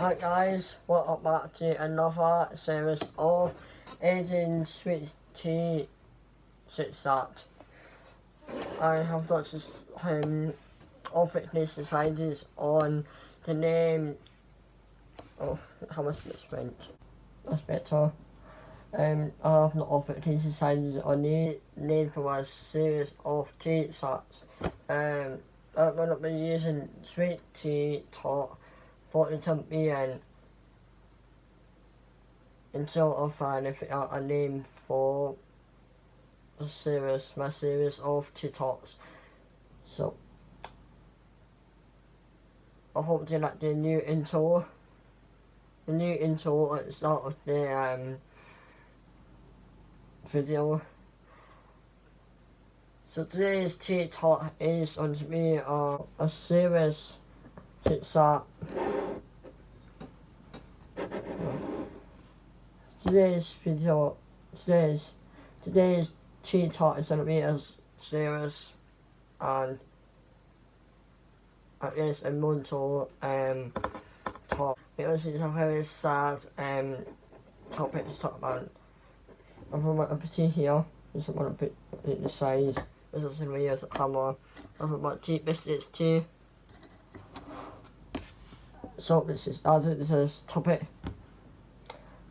Hi guys, welcome back to another series of Aidan Sweet Tea Chit Chat. I have got officially decided on the name. Oh, how much it spent? That's better. I have not officially decided on the name for my series of tea chats. I'm going to be using Sweet Tea Talk for the time being until I finally figure out a name for the series, my series of TikToks. So I hope you like the new intro. The new intro at the start of the video. So today's TikTok is going to be a series TikTok. Today's TikTok is going to be a series and at least a mental talk, because it's a very sad topic to talk about. I'm going to put it here, just want to put it the side, this is going to be a camera. I'm going to tea biscuits too. So this is this topic.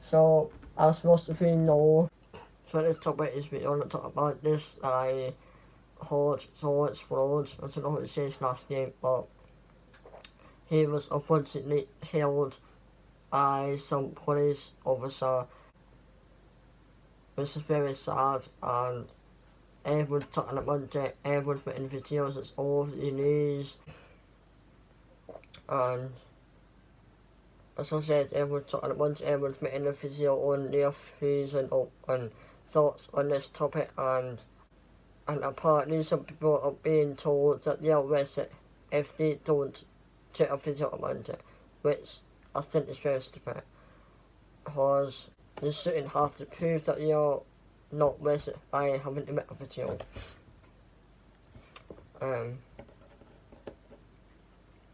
So as most of you know, so this topic is we want to talk about this so it's fraud. I don't know what it says last name, but he was unfortunately killed by some police officer, which is very sad, and everyone's talking about it, everyone's making videos, it's all over the news, and as I said, everyone's talking about it, everyone's making a video on their views and thoughts on this topic, and apparently some people are being told that they'll arrested if they don't take a video about it, which I think is very stupid, because you shouldn't have to prove that you're not arrested by having to make a video.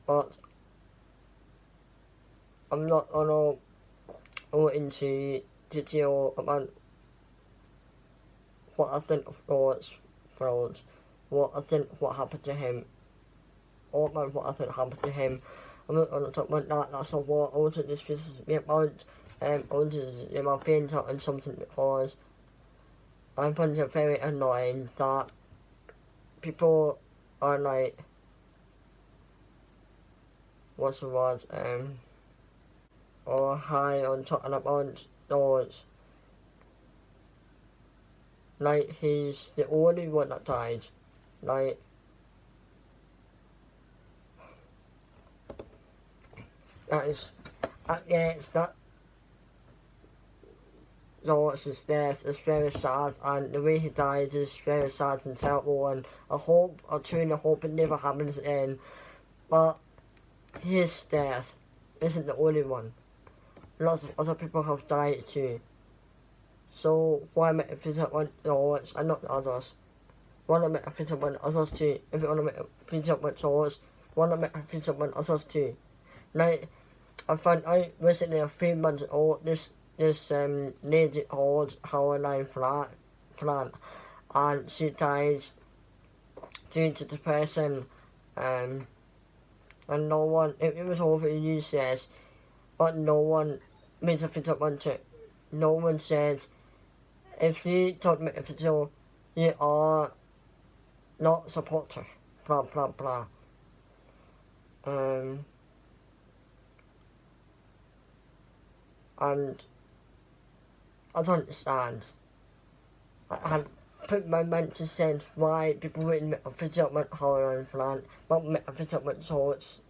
But I'm not gonna go into detail about what I think of fraud, what I think what happened to him, all about what I think happened to him. I'm not gonna talk about that, that's not what I wanted this video to be about. I wanted to get my opinions out on something, because I find it very annoying that people are like, what's the word, or high on talking about those. Like, he's the only one that died. Like, that is, yeah, it's that. Lawrence's death is very sad, and the way he died is very sad and terrible, and I truly hope it never happens again. But his death isn't the only one. Lots of other people have died too. So why make a video on Lawrence and not the others? Why not make a video on others too? If you want to make a video on Lawrence, why not make a video on others too? Like, I found out recently, a few months ago, this lady called Caroline Flat, and she died due to depression, and no one, it was over the news, yes, but no one made a video about it. No one said, if you don't make a video, you are not supportive, blah blah blah. And I don't understand. I had put my mind to sense why people wouldn't make a video about Caroline Flat, but make a video about Swords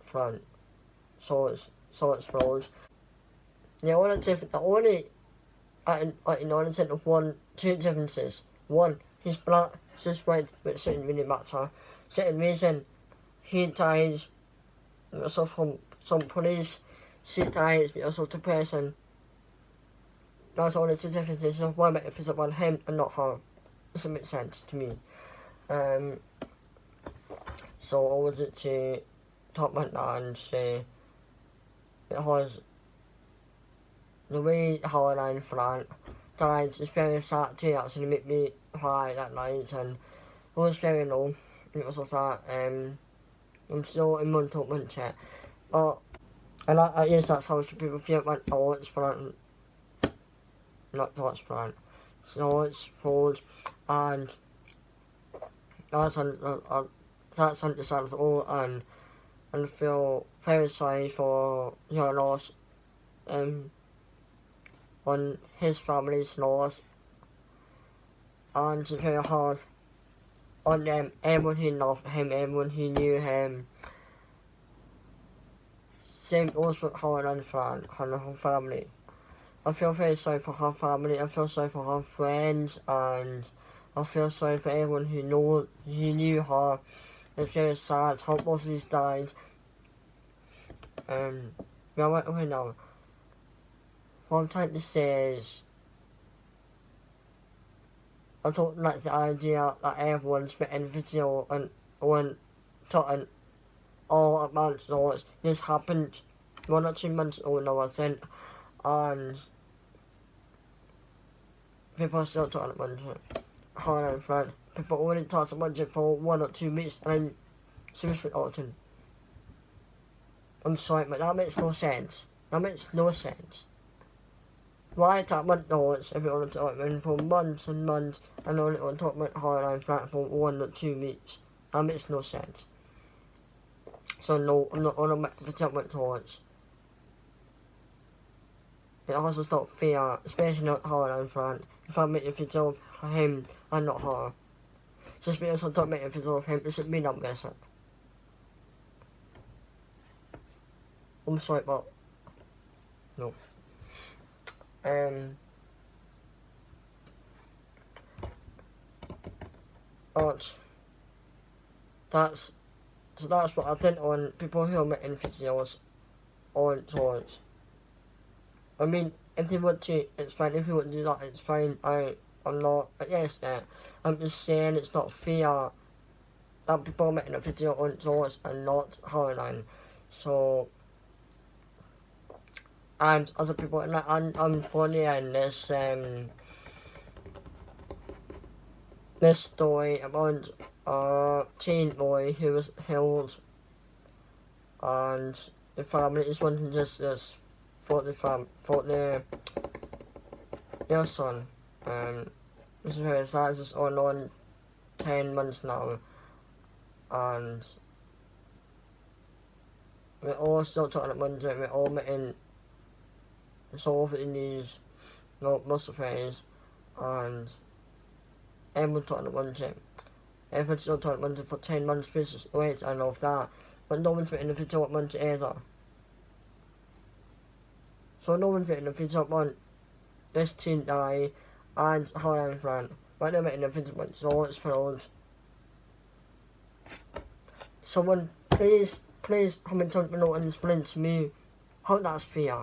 Front. Swords Fraud. The only I noticed that two differences. One, he's black, she's white, which didn't really matter. Second reason, he dies because of some police. She dies because of depression. That's only two differences. So why make a video about him and not her? Doesn't make sense to me. So I wanted to comment and say, because the way Holiday Fran died is very sad to actually make me cry that night, and it was very low. It was like that, I'm still in mental mindset, but and I guess that's how people feel when thoughts Fran, not thoughts Fran, thoughts falls, and that's understandable, and I feel very sorry for your loss, on his family's loss, and it's very hard on everyone who loved him, everyone who knew him. Same goes with her and Fran and her family. I feel very sorry for her family, I feel sorry for her friends, and I feel sorry for everyone who knew her. It's very sad how both of these died. Right now, what I'm trying to say is, I don't like the idea that everyone's making a video and talking all at once. So this happened 1 or 2 months ago now, I think, and people are still talking about it. Hard and Fran. People only talk about it for 1 or 2 weeks, and then seriously autumn. I'm sorry, but that makes no sense. That makes no sense. Why talk about thoughts if you want to talk about it for months and months, and only want to talk about hard and Fran for 1 or 2 weeks? That makes no sense. So no, I'm not gonna make the talk about thoughts. It also not fair, especially not hard and Fran. If I make a video of him and not her. Just because I don't make a video of him doesn't mean I'm missing. I'm sorry, but no. But that's what I think on people who are making videos on thoughts. I mean, if they want to, it's fine. If you want to do that, it's fine. I'm not against that. I'm just saying it's not fair that people are making a video on thoughts and not Caroline. So, and other people, and I'm funny in this this story about a teen boy who was killed, and the family is wanting justice for their son. This is very sad. This is on 10 months now, and we're all still talking about it. We're all making solve in these most of things, and everyone's talking about it. Everyone's still talking about it for 10 months. Wait, I know of that, but no one's making a video about it either. So no one's making a video about this teen guy and her and Fran. But they're making a video about thoughts filled. Someone please comment down below and explain to me how that's fair.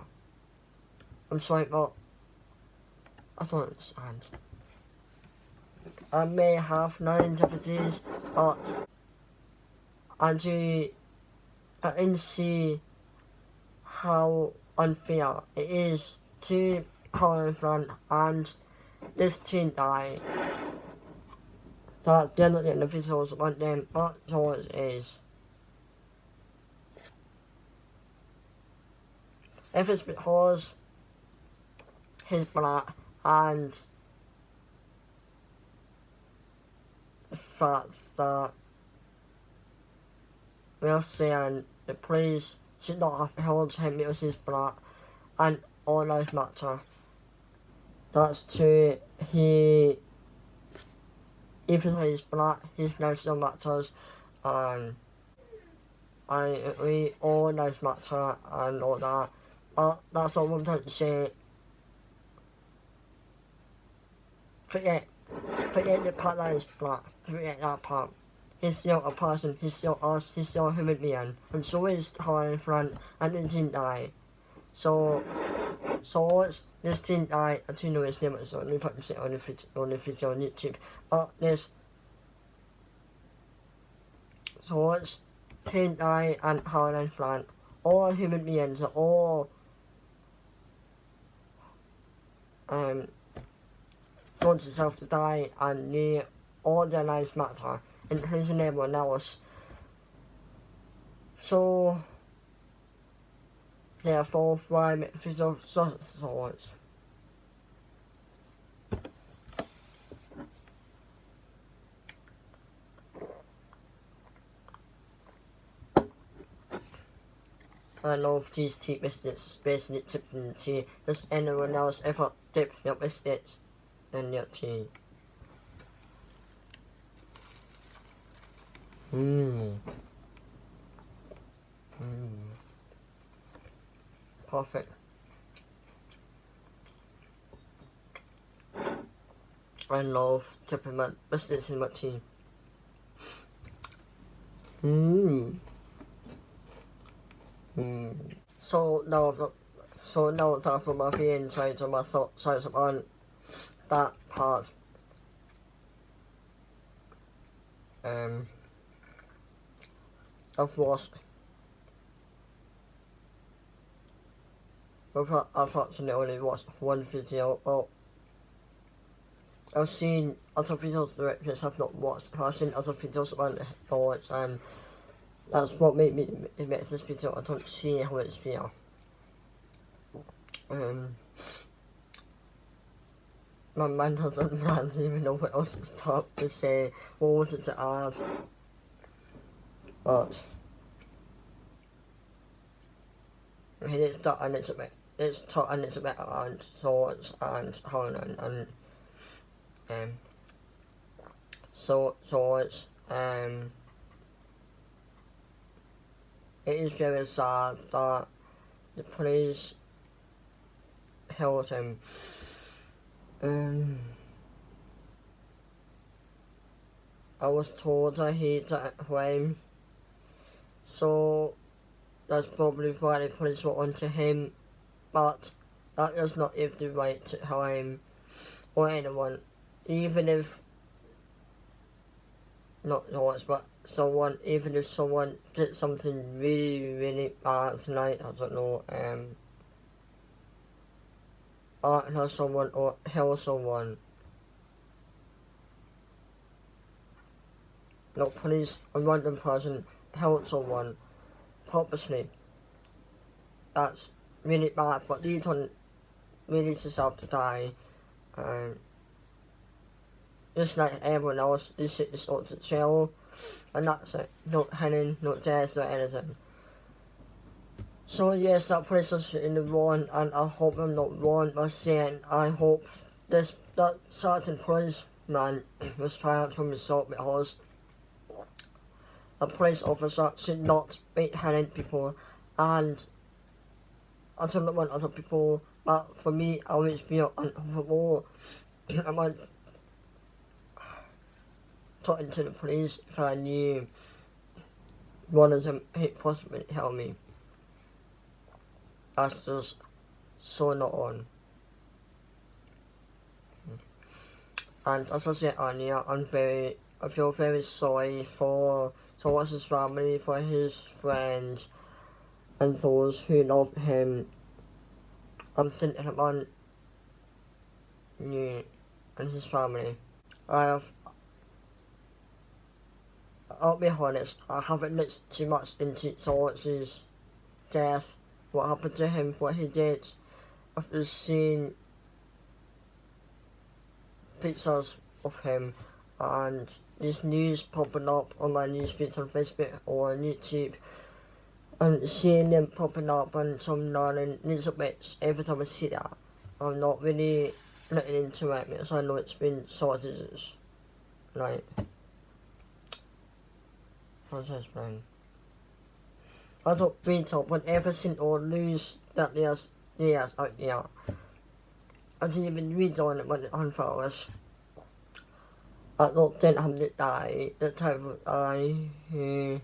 I'm sorry, but I don't understand. I may have 9 difficulties, but I can see how unfair it is to her and Fran and this teen guy that they're not getting the videos about them, but so it is. If it's because he's black and the fact that we're saying the police should not have held him because he's black and all lives matter. That's true. Even though he's black, his life still matters, and I agree, all lives matter and all that, but that's all I'm trying to say. Forget the part that is black, forget that part. He's still a person, he's still us, he's still a human being, and so is her in front, and it didn't die. So it's this teen guy, I don't know his name, so let me put it on the video on YouTube, but this, so it's 10 die and Howland Flan. All human beings are all want themselves to die, and all their lives matter, including everyone else. So therefore, why make thoughts? I love these tea biscuits, basically dipped in tea. Does anyone else ever dip their biscuits in your tea? Perfect. I love dipping my biscuits in my tea. So now that from my inside of my thoughts on that part. I've watched. I've unfortunately only watched one video. Oh, I've seen other videos which I've not watched. I've seen other videos on thoughts, and that's what makes this video. I don't see how it's real. My mind doesn't even know what else to say, or what to add. But it's taught and it's a bit around thoughts and Howland and so it's it is very sad that the police held him. I was told that he didn't claim, so that's probably why the police were onto him, but that does not give the right to him or anyone, even if not yours, but someone, even if someone did something really bad tonight, I don't know, hurt someone or kill someone. No, police, a random person held someone purposely. That's really bad, but these one really deserve to die. Just like everyone else, this shit is not to jail, and that's it. No hanging, no death, no anything. So yes, that police was in the wrong, and I hope I'm not wrong by saying I hope that certain policeman was fired from assault, because a police officer should not be hanging people, and I don't want other people, but for me, I always feel uncomfortable about talking to the police if I knew one of them could possibly help me. That's just so not on. And as I said earlier, I feel very sorry towards his family, for his friends, and those who love him. I'm thinking about you and his family. I'll be honest, I haven't looked too much into George's death, what happened to him, what he did. I've just seen pictures of him and this news popping up on my news feeds on Facebook or on YouTube, and seeing them popping up on some news bits every time I see that. I'm not really looking into it because I know it's been sorted. Like, how's that explain? I don't read up on everything or news that there's out there. I didn't even read on it when it unfolds. I didn't have the type of guy who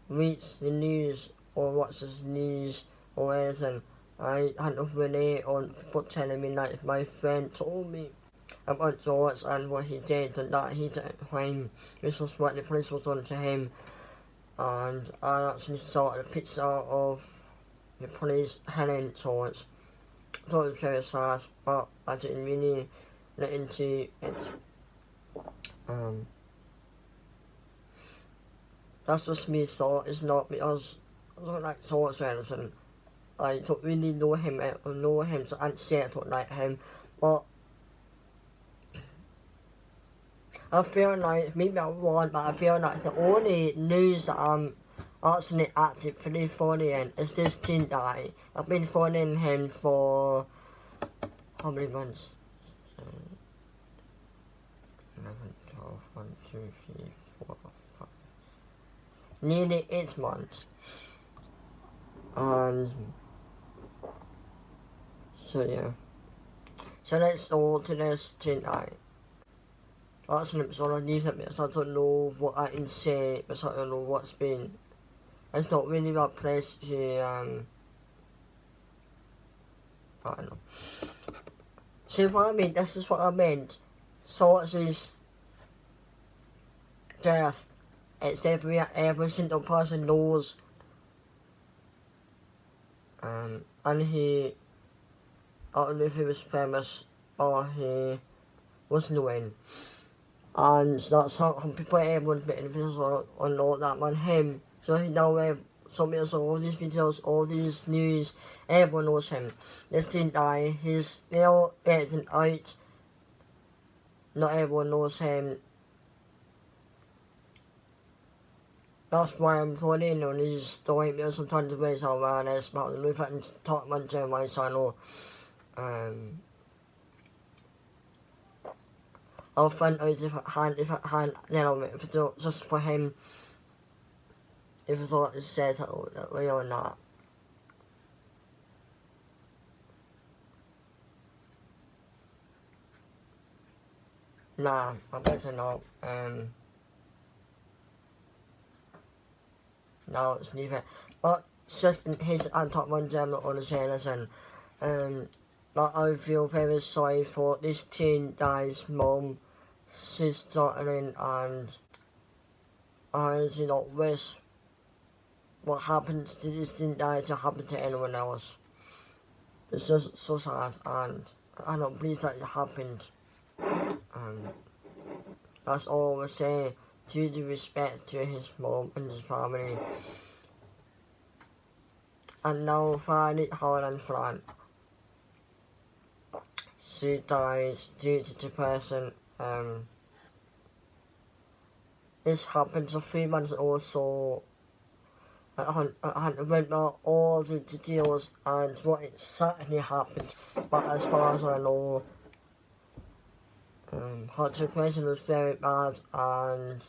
reads the news or watches the news or anything. I hadn't really on people telling me, like my friend told me about George and what he did and that he didn't claim. This was what the police was done to him. and I actually saw a picture of the police heading towards it. I thought it was very sad, but I didn't really look into it. That's just me thought, it's not because I don't like thoughts or anything. I don't really know him so I can't say I don't like him, but I feel like, maybe I'm wrong, but I feel like the only news that I'm actually actively following is this teen guy. I've been following him for how many months? 11, 12, 1, 2, 3, 4, 5. Nearly 8 months. And so yeah. So let's go to this teen guy. That's an episode I leave it because I don't know what I can say because I don't know what's been. It's not really my place to I don't know. See what I mean? This is what I meant. So it's his death. It's every single person knows. And he, I don't know if he was famous or he was known. And that's how people everyone's been invisible on all that on him. So he now somebody saw all these videos, all these news, everyone knows him. This teen guy, he's still getting out. Not everyone knows him. That's why I'm putting on his story because sometimes the ways how awareness about the move and talk about to my channel. I'll find out if I can, you know, if it's just for him, if it's all said that way or not. Nah, I better not. No, it's neither. But it's just in case I'm top one gem not understand but I feel very sorry for this teen guy's mom. She's stuttering and I do not wish what happened to this teen guy to happen to anyone else. It's just so sad and I don't believe that it happened. That's all I will say. Due to respect to his mom and his family. And now finally Holland Fran. She dies due to depression. This happened for 3 months or so. I haven't read about all the details and what exactly happened, but as far as I know, her depression was very bad and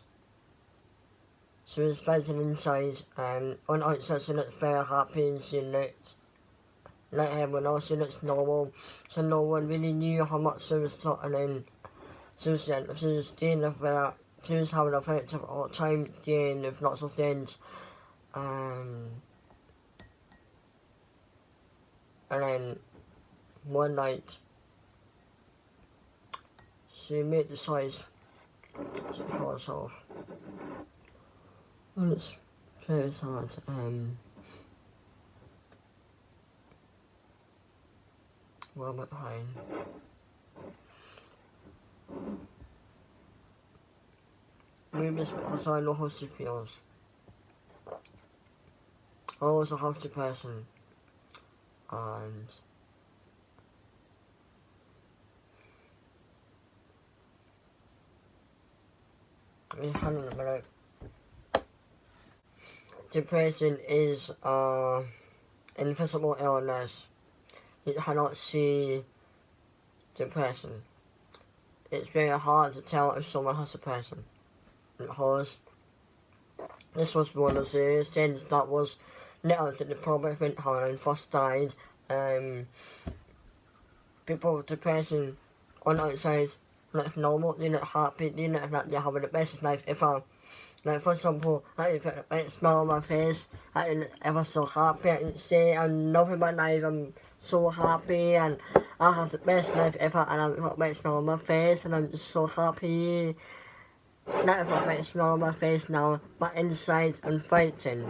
she was fighting inside, and on outside she looked very happy and she looked like everyone else, she looked normal, so no one really knew how much she was suffering. She was dealing with that, she was having a very difficult time dealing with lots of things. And then one night she made the choice to kill herself. And it's very sad. Well, I'm behind. Maybe it's because I know how she feels. I was a healthy person. And hang on a minute. Depression is an invisible illness. You cannot see depression. It's very hard to tell if someone has depression. Because this was one of the things that was little to the problem when Holland first died. People with depression on the outside look normal, they look happy, they look like they're having the best life ever. Like for example, I can put a smile on my face, I can ever so happy, I can say I'm loving my life, I'm so happy and I have the best life ever and I've got a smile on my face and I'm just so happy. That's what makes me on my face now, but inside I'm fighting.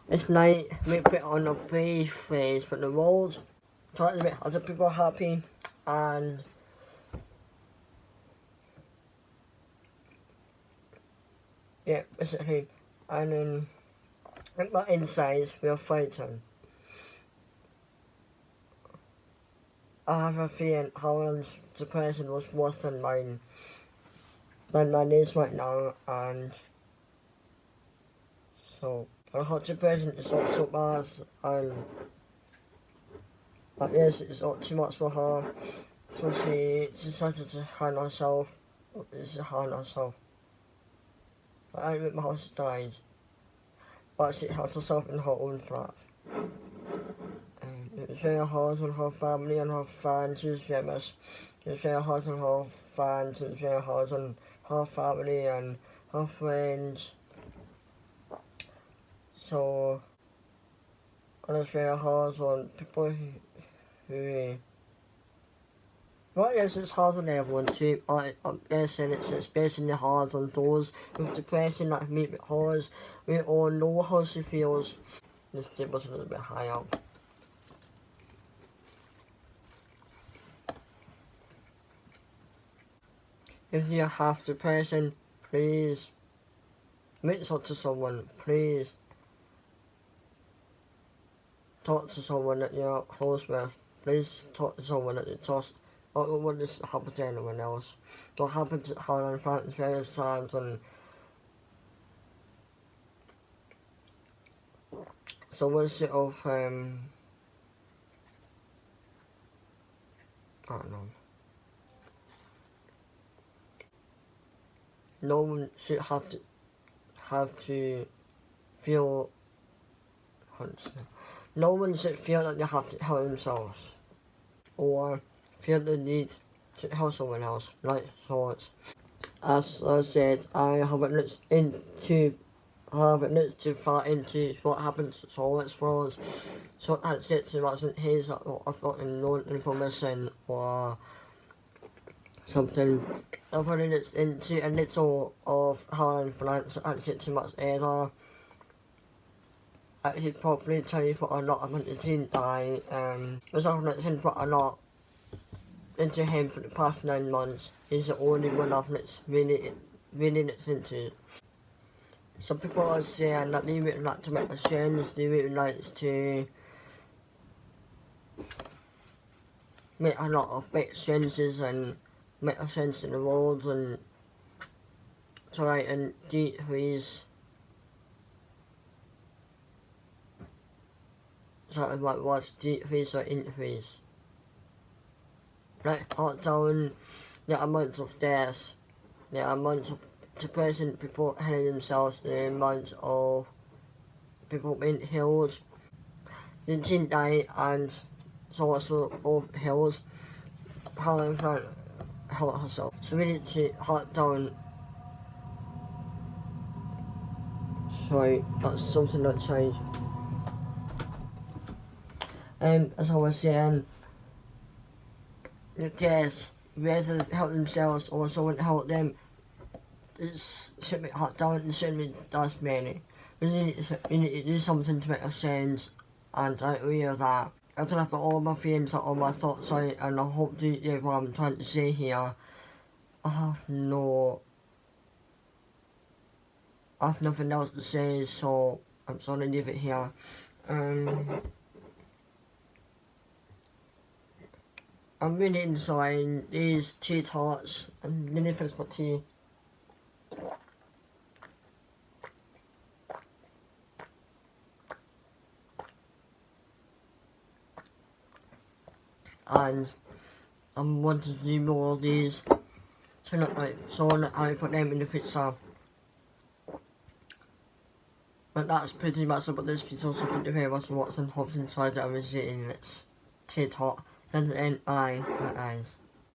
It's night, we put on a brave face for the world, trying to make other people happy, and yeah, basically, and then with my insides, we are fighting. I have a feeling Howland's depression was worse than mine is right now, and so her depression is not so bad, and but yes, it's not too much for her, so she decided to harm herself. But I with my house died, but she had herself in her own flat. It was very hard on her family and her fans. She was famous. It was very hard on her fans. It was very hard on her family and her friends. So, and it's very hard on people who well, yes, it's hard on everyone too. I'm guessing it's especially hard on those with depression that meet with hers. We all know how she feels. This tip was a little bit high up. If you have depression, please reach out to someone. Please talk to someone that you're close with. Please talk to someone that you trust. Don't want this to happen to anyone else. Don't happen to Hannah and Frank. It's very sad, and someone sort of I don't know. No one should have to feel. No one should feel that they have to help themselves, or feel the need to help someone else, like thoughts. As I said, I haven't looked too far into what happens to toilets for us, so that's it. So that's in his I've got no information or something. I've only looked into a little of how I'm finance. I don't get too much either. I should probably tell you what a lot of it didn't die. There's often put a lot into him for the past 9 months. He's the only one I've really looked into. Some people are saying that they would like to make a change, they would like to make a lot of big changes and make a change in the world and try and decrease something like what's decrease or increase. Like cut down the amount of deaths, the amount of depression people killing themselves, the amount of people being killed. They didn't die and so also both killed. Helen Frank hurt herself. So we need to cut down. Sorry, that's something that changed. As I was saying, the deaths, whether they help themselves or someone help them, it should be cut down, it shouldn't be that many. We need to do something to make a change, and I agree with that. I don't have all my feelings or all my thoughts out, and I hope you get what I'm trying to say here. I have nothing else to say, so I'm just gonna leave it here. I'm really enjoying these tea tarts. I'm really thanks for tea. And I'm wanting to do more of these. So not like I put them in the pizza. But that's pretty much about this pizza. Also put the flavors of what's and hops inside that I was eating. It's tea tart. Then to end, bye, eyes.